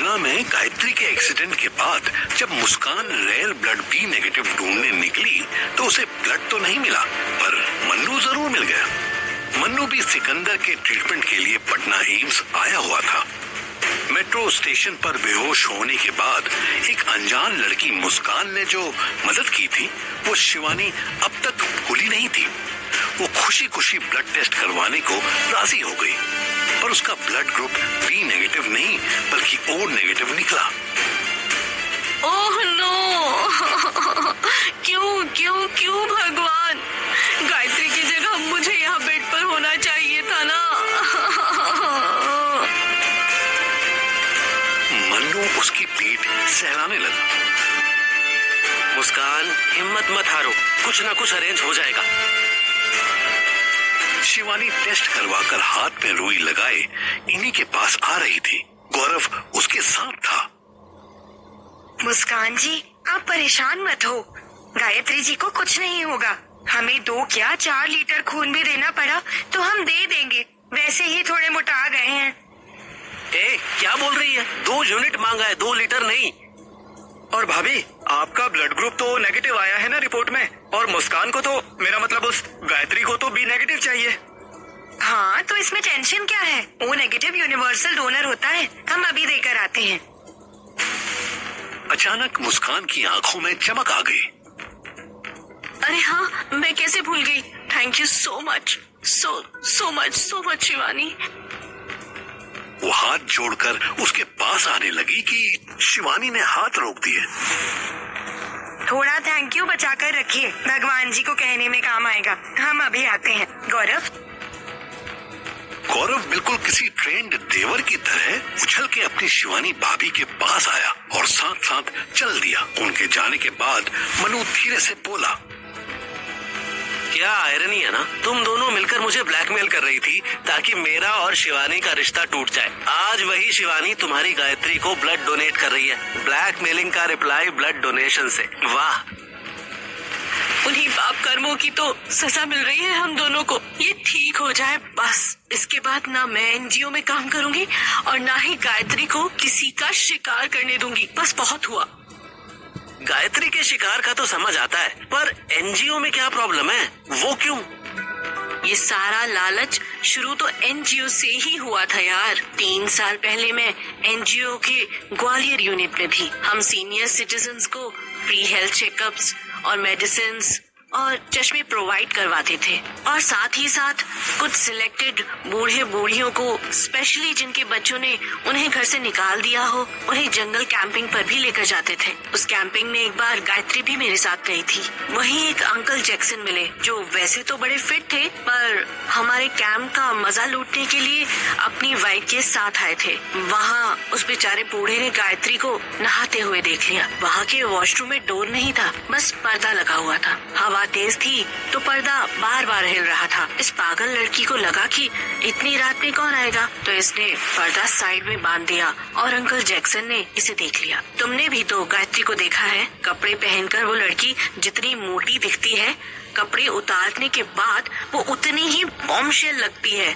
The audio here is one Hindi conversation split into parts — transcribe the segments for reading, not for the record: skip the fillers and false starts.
पटना में गायत्री के एक्सीडेंट के बाद जब मुस्कान रेयर ब्लड बी नेगेटिव ढूंढने निकली तो उसे ब्लड तो नहीं मिला, पर मन्नू जरूर मिल गया। मन्नू भी सिकंदर के ट्रीटमेंट के लिए पटना एम्स आया हुआ था। मेट्रो स्टेशन पर बेहोश होने के बाद एक अनजान लड़की मुस्कान ने जो मदद की थी वो शिवानी अब तक भूली नहीं थी। वो खुशी खुशी ब्लड टेस्ट करवाने को राजी हो गई, पर उसका ब्लड ग्रुप बी नेगेटिव नहीं बल्कि ओ नेगेटिव निकला। Oh no! क्यों क्यों क्यों भगवान, गायत्री की जगह मुझे यहाँ बेड पर होना चाहिए था ना। मन्नू उसकी पीठ सहलाने लगा। मुस्कान, हिम्मत मत हारो, कुछ ना कुछ अरेंज हो जाएगा। शिवानी टेस्ट करवाकर हाथ में रुई लगाए इन्हीं के पास आ रही थी। गौरव उसके साथ था। मुस्कान जी, आप परेशान मत हो, गायत्री जी को कुछ नहीं होगा। हमें 2 क्या 4 लीटर खून भी देना पड़ा तो हम दे देंगे, वैसे ही थोड़े मोटा गए हैं। क्या बोल रही है? 2 यूनिट मांगा है, 2 लीटर नहीं। और भाभी, आपका ब्लड ग्रुप तो नेगेटिव आया है ना रिपोर्ट में, और मुस्कान को तो, मेरा मतलब उस गायत्री को तो बी नेगेटिव चाहिए। हाँ, तो इसमें टेंशन क्या है? ओ नेगेटिव यूनिवर्सल डोनर होता है, हम अभी देकर आते हैं। अचानक मुस्कान की आंखों में चमक आ गई। अरे हाँ, मैं कैसे भूल गई। Thank you so much, so much Shivani. वो हाथ जोड़कर उसके पास आने लगी कि शिवानी ने हाथ रोक दिए। थोड़ा थैंक यू बचा कर रखिए, भगवान जी को कहने में काम आएगा। हम अभी आते हैं। गौरव बिल्कुल किसी ट्रेंड देवर की तरह उछल के अपनी शिवानी भाभी के पास आया और साथ साथ चल दिया। उनके जाने के बाद मनु धीरे से बोला, क्या आयरनी है ना, तुम दोनों मिलकर मुझे ब्लैकमेल कर रही थी ताकि मेरा और शिवानी का रिश्ता टूट जाए। आज वही शिवानी तुम्हारी गायत्री को ब्लड डोनेट कर रही है। ब्लैकमेलिंग का रिप्लाई ब्लड डोनेशन से। वाह! उन्हीं पाप कर्मों की तो सजा मिल रही है हम दोनों को। ये ठीक हो जाए बस, इसके बाद ना मैं एनजीओ में काम करूंगी और ना ही गायत्री को किसी का शिकार करने दूंगी। बस बहुत हुआ। गायत्री के शिकार का तो समझ आता है, पर एनजीओ में क्या प्रॉब्लम है? वो क्यों? ये सारा लालच शुरू तो एनजीओ से ही हुआ था यार। 3 साल पहले मैं एनजीओ के ग्वालियर यूनिट में थी। हम सीनियर सिटीजन्स को फ्री हेल्थ चेकअप्स और मेडिसिन और चश्मे प्रोवाइड करवाते थे, और साथ ही साथ कुछ सिलेक्टेड बूढ़े बूढ़ियों को, स्पेशली जिनके बच्चों ने उन्हें घर से निकाल दिया हो, उन्हें जंगल कैंपिंग पर भी लेकर जाते थे। उस कैंपिंग में एक बार गायत्री भी मेरे साथ गई थी। वहीं एक अंकल जैक्सन मिले जो वैसे तो बड़े फिट थे, पर हमारे कैंप का मजा लूटने के लिए अपनी वाइफ के साथ आए थे। वहाँ उस बेचारे बूढ़े ने गायत्री को नहाते हुए देख लिया। वहाँ के वॉशरूम में डोर नहीं था, बस पर्दा लगा हुआ था। हवा तेज थी तो पर्दा बार बार हिल रहा था। इस पागल लड़की को लगा कि इतनी रात में कौन आएगा, तो इसने पर्दा साइड में बांध दिया और अंकल जैक्सन ने इसे देख लिया। तुमने भी तो गायत्री को देखा है, कपड़े पहनकर वो लड़की जितनी मोटी दिखती है, कपड़े उतारने के बाद वो उतनी ही बॉम्बशेल लगती है।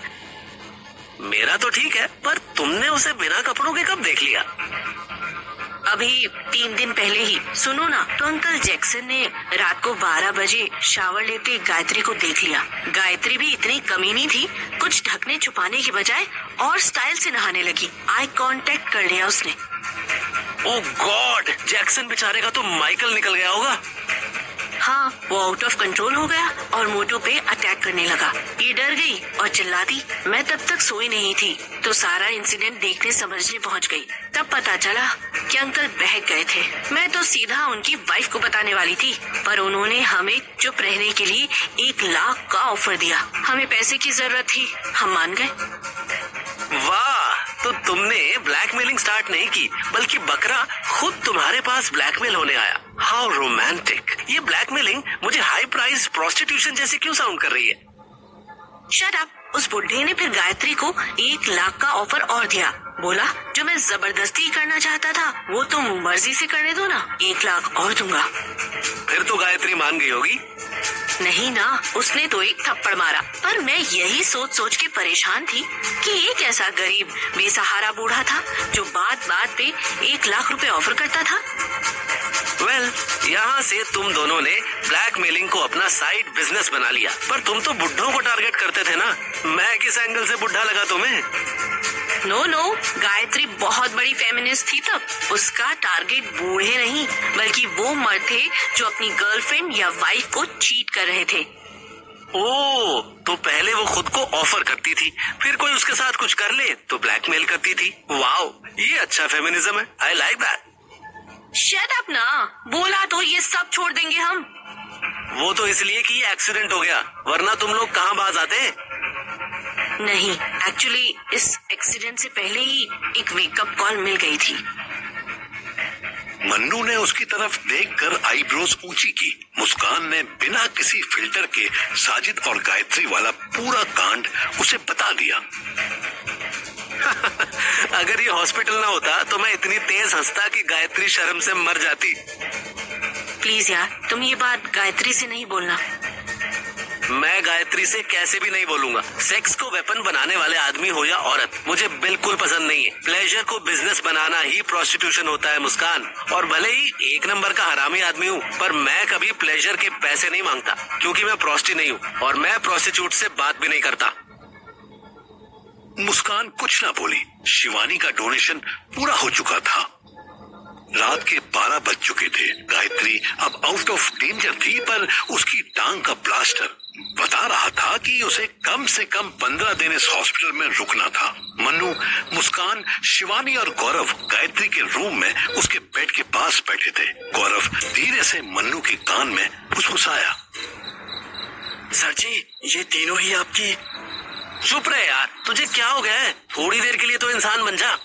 मेरा तो ठीक है, पर तुमने उसे बिना कपड़ों के कब देख लिया? अभी 3 दिन पहले ही। सुनो ना, तो अंकल जैक्सन ने रात को 12 बजे शावर लेते गायत्री को देख लिया। गायत्री भी इतनी कमीनी थी, कुछ ढकने छुपाने की बजाय और स्टाइल से नहाने लगी। आई कांटेक्ट कर लिया उसने। ओह गॉड, जैक्सन बेचारे का तो माइकल निकल गया होगा। हाँ, वो आउट ऑफ कंट्रोल हो गया और मोटो पे अटैक करने लगा। ये डर गई और चिल्ला दी। मैं तब तक सोई नहीं थी, तो सारा इंसिडेंट देखने समझने पहुंच गई। तब पता चला कि अंकल बहक गए थे। मैं तो सीधा उनकी वाइफ को बताने वाली थी, पर उन्होंने हमें चुप रहने के लिए 1 लाख का ऑफर दिया। हमें पैसे की जरूरत थी, हम मान गए। वाह, तो तुमने ब्लैकमेलिंग स्टार्ट नहीं की, बल्कि बकरा खुद तुम्हारे पास ब्लैकमेल होने आया। How romantic. ये ब्लैकमेलिंग मुझे हाई प्राइस प्रोस्टिट्यूशन जैसे क्यों साउंड कर रही है? Shut up. उस बुढ़े ने फिर गायत्री को 1 लाख का ऑफर और दिया। बोला, जो मैं जबरदस्ती करना चाहता था वो तुम मर्जी से करने दो ना, 1 लाख और दूंगा। फिर तो गायत्री मान गई होगी। नहीं ना, उसने तो एक थप्पड़ मारा, पर मैं यही सोच सोच के परेशान थी कि एक ऐसा गरीब बेसहारा बूढ़ा था जो बात बात पे 1 लाख रुपए ऑफर करता था। वेल, यहाँ से तुम दोनों ने ब्लैकमेलिंग को अपना साइड बिजनेस बना लिया, पर तुम तो बुढ़ों को टारगेट करते थे ना। मैं किस एंगल से बुढ़ा लगा तुम्हें? नो, गायत्री बहुत बड़ी फेमिनिस्ट थी तब। उसका टारगेट बूढ़े नहीं, बल्कि वो मर्द थे जो अपनी गर्लफ्रेंड या वाइफ को चीट कर रहे थे। ओ, तो पहले वो खुद को ऑफर करती थी, फिर कोई उसके साथ कुछ कर ले तो ब्लैकमेल करती थी। वाओ, ये अच्छा फेमिनिज्म है। I like that. Shut up ना, बोला तो ये सब छोड़ देंगे हम। वो तो इसलिए कि ये एक्सीडेंट हो गया, वरना तुम लोग कहाँ बाज आते? नहीं, एक्चुअली इस एक्सीडेंट से पहले ही एक वेकअप कॉल मिल गई थी। मन्नू ने उसकी तरफ देखकर आईब्रोज ऊंची की। मुस्कान ने बिना किसी फिल्टर के साजिद और गायत्री वाला पूरा कांड उसे बता दिया। अगर ये हॉस्पिटल ना होता तो मैं इतनी तेज हंसता कि गायत्री शर्म से मर जाती। प्लीज यार, तुम ये बात गायत्री से नहीं बोलना। मैं गायत्री से कैसे भी नहीं बोलूंगा। सेक्स को वेपन बनाने वाले आदमी हो या औरत, मुझे बिल्कुल पसंद नहीं है। प्लेजर को बिजनेस बनाना ही प्रोस्टिट्यूशन होता है मुस्कान। और भले ही 1 नंबर का हरामी आदमी हूँ, पर मैं कभी प्लेजर के पैसे नहीं मांगता, क्योंकि मैं प्रोस्टी नहीं हूँ और मैं प्रोस्टिट्यूट से बात भी नहीं करता। मुस्कान कुछ ना बोली। शिवानी का डोनेशन पूरा हो चुका था। रात के 12 बज चुके थे। गायत्री अब आउट ऑफ डेंजर थी, पर उसकी टांग का प्लास्टर बता रहा था कि उसे कम से कम 15 दिन इस हॉस्पिटल में रुकना था। मन्नू, मुस्कान, शिवानी और गौरव गायत्री के रूम में उसके बेड के पास बैठे थे। गौरव धीरे से मन्नू के कान में फुसफुसाया, सर जी, ये तीनों ही आपकी। चुप रहे यार, तुझे क्या हो गया है? थोड़ी देर के लिए तो इंसान बन जा।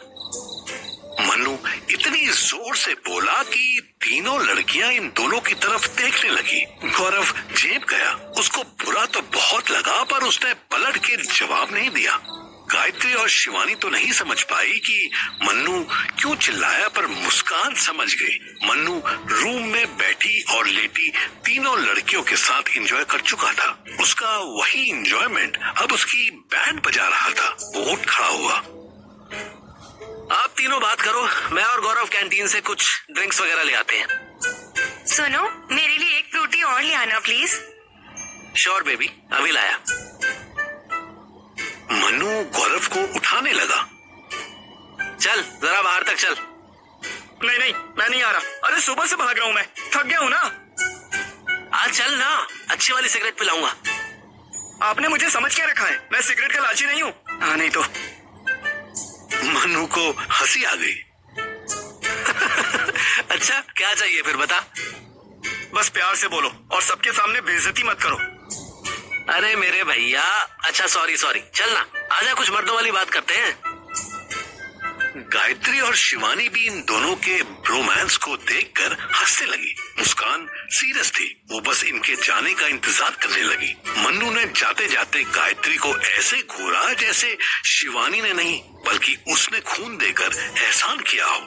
मन्नू इतनी जोर से बोला कि तीनों लड़कियां इन दोनों की तरफ देखने लगी। गौरव चेप गया। उसको बुरा तो बहुत लगा, पर उसने पलट के जवाब नहीं दिया। गायत्री और शिवानी तो नहीं समझ पाई कि मन्नू क्यों चिल्लाया, पर मुस्कान समझ गई। मन्नू रूम में बैठी और लेटी तीनों लड़कियों के साथ एंजॉय कर चुका था। उसका वही एंजॉयमेंट अब उसकी बैंड बजा रहा था। वो उठ खड़ा हुआ। आप तीनों बात करो, मैं और गौरव कैंटीन से कुछ ड्रिंक्स वगैरह ले आते हैं। सुनो, मेरे लिए एक फ्रूटी और ले आना प्लीज। श्योर बेबी, अभी लाया। मन्नू गौरव को उठाने लगा। चल जरा बाहर तक चल। नहीं, मैं नहीं आ रहा। अरे सुबह से भाग रहा हूँ, मैं थक गया हूँ ना। आज चल ना, अच्छी वाली सिगरेट पिलाऊंगा। आपने मुझे समझ क्या रखा है? मैं सिगरेट का लालची नहीं हूँ। हाँ, नहीं तो। मन्नू को हंसी आ गई। अच्छा, क्या चाहिए फिर बता। बस प्यार से बोलो और सबके सामने बेइज्जती मत करो। अरे मेरे भैया, अच्छा सॉरी, चल ना, आजा कुछ मर्दों वाली बात करते हैं। गायत्री और शिवानी भी इन दोनों के रोमांस को देखकर हंसने लगी। मुस्कान सीरियस थी। वो बस इनके जाने का इंतजार करने लगी। मन्नू ने जाते जाते गायत्री को ऐसे घूरा जैसे शिवानी ने नहीं, बल्कि उसने खून देकर एहसान किया हो।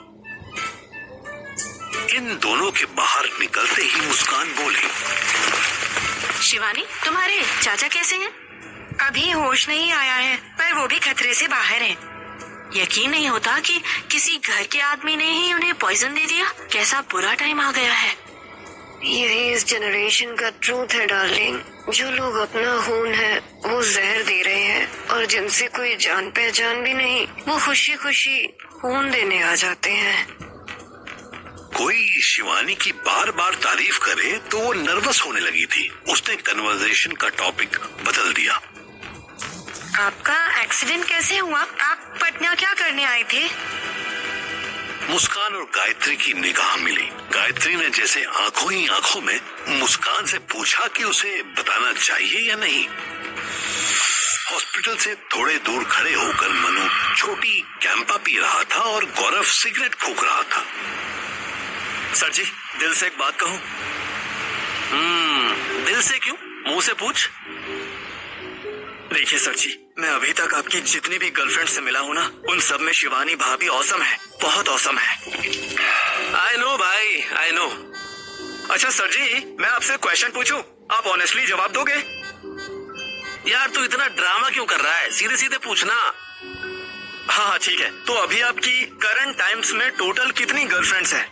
इन दोनों के बाहर निकलते ही मुस्कान बोली, शिवानी, तुम्हारे चाचा कैसे हैं? अभी होश नहीं आया है, पर वो भी खतरे से बाहर हैं। यकीन नहीं होता कि किसी घर के आदमी ने ही उन्हें पॉइजन दे दिया। कैसा बुरा टाइम आ गया है। यही इस जनरेशन का ट्रूथ है डार्लिंग। जो लोग अपना खून है वो जहर दे रहे हैं, और जिनसे कोई जान पहचान भी नहीं, वो खुशी खुशी खून देने आ जाते हैं। कोई शिवानी की बार बार तारीफ करे तो वो नर्वस होने लगी थी। उसने कन्वर्सेशन का टॉपिक बदल दिया। आपका एक्सीडेंट कैसे हुआ? आप पटना क्या करने आए थे? मुस्कान और गायत्री की निगाह मिली। गायत्री ने जैसे आंखों ही आंखों में मुस्कान से पूछा कि उसे बताना चाहिए या नहीं। हॉस्पिटल से थोड़े दूर खड़े होकर मनु छोटी कैंपा पी रहा था और गौरव सिगरेट फूंक रहा था। सर जी, दिल से एक बात कहूं? दिल से क्यों? मुंह से पूछ। देखिए सर जी, मैं अभी तक आपकी जितनी भी गर्लफ्रेंड से मिला हूँ ना, उन सब में शिवानी भाभी औसम है, बहुत औसम है। आई नो भाई, आई नो। अच्छा सर जी, मैं आपसे क्वेश्चन पूछूं? आप ऑनेस्टली जवाब दोगे? यार तू इतना ड्रामा क्यों कर रहा है, सीधे सीधे पूछना। हाँ हाँ ठीक है, तो अभी आपकी करंट टाइम्स में टोटल कितनी गर्लफ्रेंड्स हैं?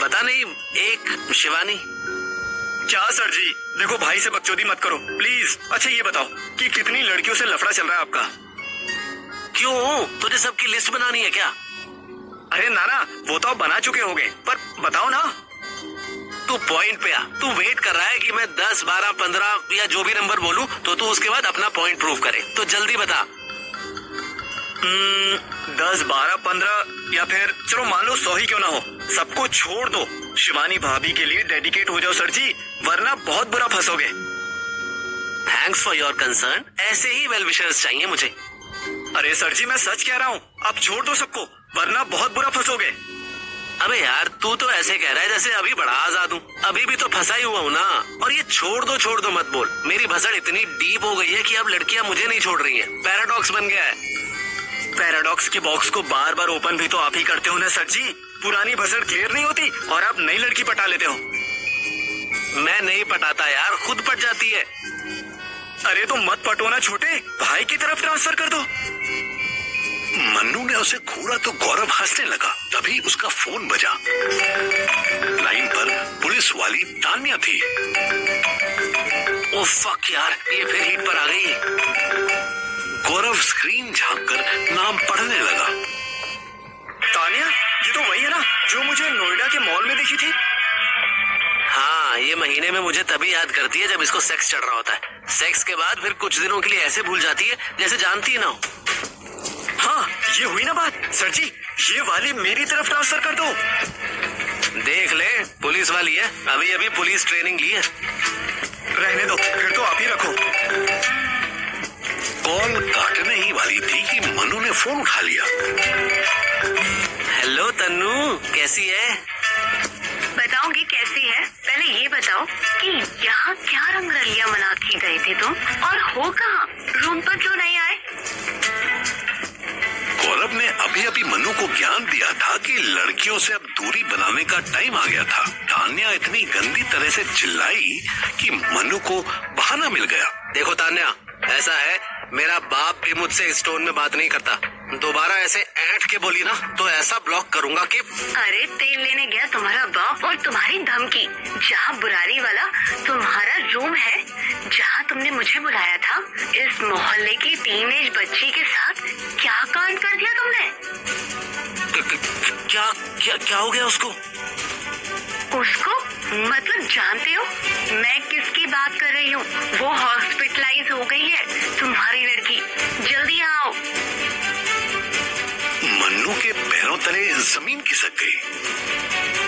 पता नहीं, एक शिवानी। क्या सर जी, देखो भाई से बकचोदी मत करो प्लीज। अच्छा ये बताओ कि कितनी लड़कियों से लफड़ा चल रहा है आपका? क्यों, तुझे सबकी लिस्ट बनानी है क्या? अरे नाना, वो तो आप बना चुके होंगे, पर बताओ ना। तू पॉइंट पे आ। तू वेट कर रहा है कि मैं 10, 12, 15 या जो भी नंबर बोलूं तो तू उसके बाद अपना पॉइंट प्रूव करे, तो जल्दी बता। 10, 12, 15 या फिर चलो मान लो 100 ही क्यों ना हो, सबको छोड़ दो। शिवानी भाभी के लिए डेडिकेट हो जाओ सर जी, वरना बहुत बुरा फंसोगे। थैंक्स फॉर योर कंसर्न, ऐसे ही वेल विशर्स चाहिए मुझे। अरे सर जी मैं सच कह रहा हूँ, आप छोड़ दो सबको, वरना बहुत बुरा फंसोगे। अबे यार तू तो ऐसे कह रहा है जैसे अभी बड़ा आजाद हूँ, अभी भी तो फंसा ही हुआ हूँ ना। और ये छोड़ दो मत बोल, मेरी भसड़ इतनी डीप हो गई है कि अब लड़कियां मुझे नहीं छोड़ रही हैं। पैराडॉक्स बन गया है। पैराडॉक्स के बॉक्स को बार बार ओपन भी तो आप ही करते हो ना सर जी। पुरानी भसड़ क्लियर नहीं होती और आप नई लड़की पटा लेते हो। मैं नहीं पटाता यार, खुद पट जाती है। अरे तो मत पटो ना छोटे, भाई की तरफ ट्रांसफर कर दो। मन्नू ने उसे घूरा तो गौरव हंसने लगा, तभी उसका फोन बजा। लाइन पर पुलिस वाली तान्या थी। ओ फक यार, ये फिर हीट पर आ गई। गौरव स्क्रीन झांककर नाम पढ़ने लगा। तान्या, ये तो वही है ना जो मुझे नोएडा के मॉल में दिखी थी? हाँ, ये महीने में मुझे तभी याद करती है जब इसको सेक्स चढ़ रहा होता है। सेक्स के बाद फिर कुछ दिनों के लिए ऐसे भूल जाती है जैसे जानती ही ना हो। हाँ ये हुई ना बात। सर जी ये वाली मेरी तरफ ट्रांसफर कर दो। देख ले, पुलिस वाली है, अभी अभी पुलिस ट्रेनिंग ली है। रहने दो, फिर तो आप ही रखो। कॉल काटने ही वाली थी कि मनु ने फोन उठा लिया। हेलो तन्नू, कैसी है? बताऊंगी कैसी है, पहले ये बताओ कि यहाँ क्या रंगरलिया मना के गए थे तुम, और हो कहाँ, रूम पर क्यों नहीं आए? गौरव ने अभी अभी मनु को ज्ञान दिया था कि लड़कियों से अब दूरी बनाने का टाइम आ गया था। तान्या इतनी गंदी तरह से चिल्लाई कि मनु को बहाना मिल गया। देखो तान्या, ऐसा है, मेरा बाप भी मुझसे इस टोन में बात नहीं करता। दोबारा ऐसे ऐंठ के बोली ना तो ऐसा ब्लॉक करूंगा कि। अरे तेल लेने गया तुम्हारा बाप और तुम्हारी धमकी, जहाँ बुरारी वाला तुम्हारा रूम है, जहाँ तुमने मुझे बुलाया था, इस मोहल्ले की टीनेज बच्ची के साथ क्या कांड कर दिया तुमने? क्या क्या क्या हो गया उसको? उसको मतलब जानते हो मैं किसकी बात कर रही हूँ? वो हॉस्पिटलाइज हो गई है, तुम्हारी लड़की। जल्दी आओ। मन्नू के पैरों तले जमीन खिसक गई।